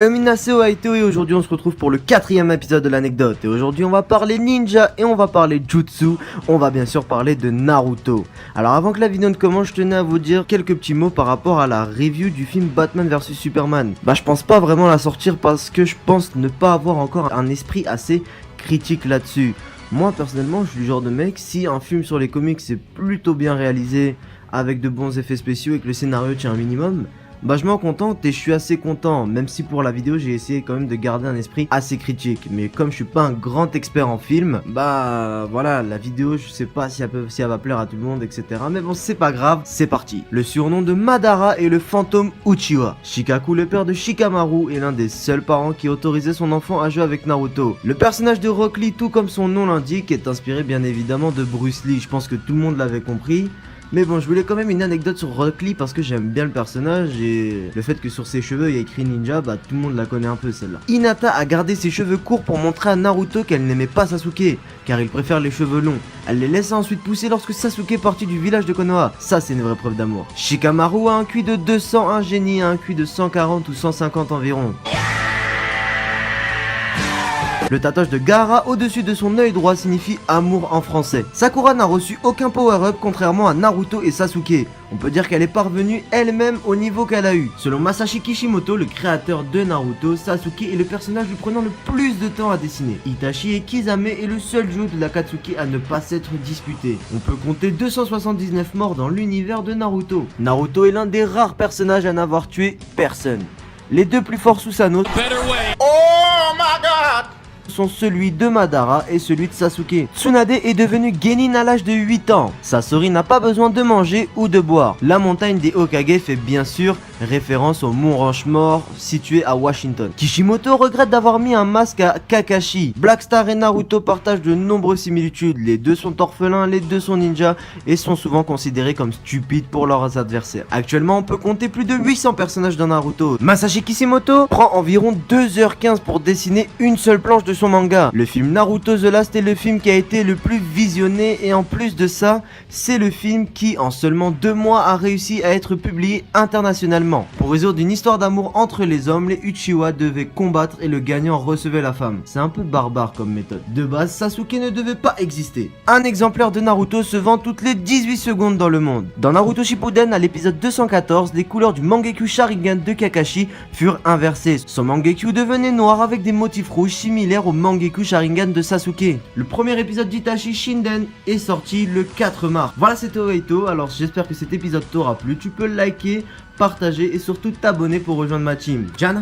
Minaseo Aito et aujourd'hui on se retrouve pour le 4ème épisode de l'anecdote. Et aujourd'hui on va parler ninja et on va parler jutsu. On va bien sûr parler de Naruto. Alors avant que la vidéo ne commence, je tenais à vous dire quelques petits mots par rapport à la review du film Batman vs Superman. Je pense pas vraiment la sortir parce que je pense ne pas avoir encore un esprit assez critique là-dessus. Moi personnellement je suis du genre de mec, si un film sur les comics est plutôt bien réalisé, avec de bons effets spéciaux et que le scénario tient un minimum, je m'en contente et je suis assez content, même si pour la vidéo j'ai essayé quand même de garder un esprit assez critique. Mais comme je suis pas un grand expert en film, voilà, la vidéo je sais pas si elle va plaire à tout le monde, etc. Mais bon, c'est pas grave, c'est parti. Le surnom de Madara est le fantôme Uchiwa. Shikaku, le père de Shikamaru, est l'un des seuls parents qui autorisait son enfant à jouer avec Naruto. Le personnage de Rock Lee, tout comme son nom l'indique, est inspiré bien évidemment de Bruce Lee. Je pense que tout le monde l'avait compris. Mais bon, je voulais quand même une anecdote sur Rock Lee parce que j'aime bien le personnage et le fait que sur ses cheveux il y a écrit ninja, tout le monde la connaît un peu celle-là. Hinata a gardé ses cheveux courts pour montrer à Naruto qu'elle n'aimait pas Sasuke, car il préfère les cheveux longs. Elle les laissa ensuite pousser lorsque Sasuke partit du village de Konoha. Ça c'est une vraie preuve d'amour. Shikamaru a un QI de 200, un génie a un QI de 140 ou 150 environ. Le tatouage de Gaara au-dessus de son œil droit signifie amour en français. Sakura n'a reçu aucun power-up contrairement à Naruto et Sasuke. On peut dire qu'elle est parvenue elle-même au niveau qu'elle a eu. Selon Masashi Kishimoto, le créateur de Naruto, Sasuke est le personnage lui prenant le plus de temps à dessiner. Itachi et Kisame est le seul jeu de l'Akatsuki à ne pas s'être disputé. On peut compter 279 morts dans l'univers de Naruto. Naruto est l'un des rares personnages à n'avoir tué personne. Les deux plus forts Susanoo sont celui de Madara et celui de Sasuke. Tsunade est devenu Genin à l'âge de 8 ans. Sasori n'a pas besoin de manger ou de boire. La montagne des Hokage fait bien sûr référence au Mont Rushmore situé à Washington. Kishimoto regrette d'avoir mis un masque à Kakashi. Black Star et Naruto partagent de nombreuses similitudes. Les deux sont orphelins, les deux sont ninjas et sont souvent considérés comme stupides pour leurs adversaires. Actuellement, on peut compter plus de 800 personnages dans Naruto. Masashi Kishimoto prend environ 2h15 pour dessiner une seule planche de son manga. Le film Naruto The Last est le film qui a été le plus visionné et en plus de ça, c'est le film qui en seulement 2 mois a réussi à être publié internationalement. Pour résoudre une histoire d'amour entre les hommes, les Uchiwa devaient combattre et le gagnant recevait la femme. C'est un peu barbare comme méthode. De base, Sasuke ne devait pas exister. Un exemplaire de Naruto se vend toutes les 18 secondes dans le monde. Dans Naruto Shippuden, à l'épisode 214, les couleurs du Mangekyu Sharingan de Kakashi furent inversées. Son Mangekyu devenait noir avec des motifs rouges similaires au Mangekyu Sharingan de Sasuke. Le premier épisode d'Itachi Shinden est sorti le 4 mars. Voilà, c'était Oeito. Alors j'espère que cet épisode t'aura plu. Tu peux liker, partager et surtout t'abonner pour rejoindre ma team. Jan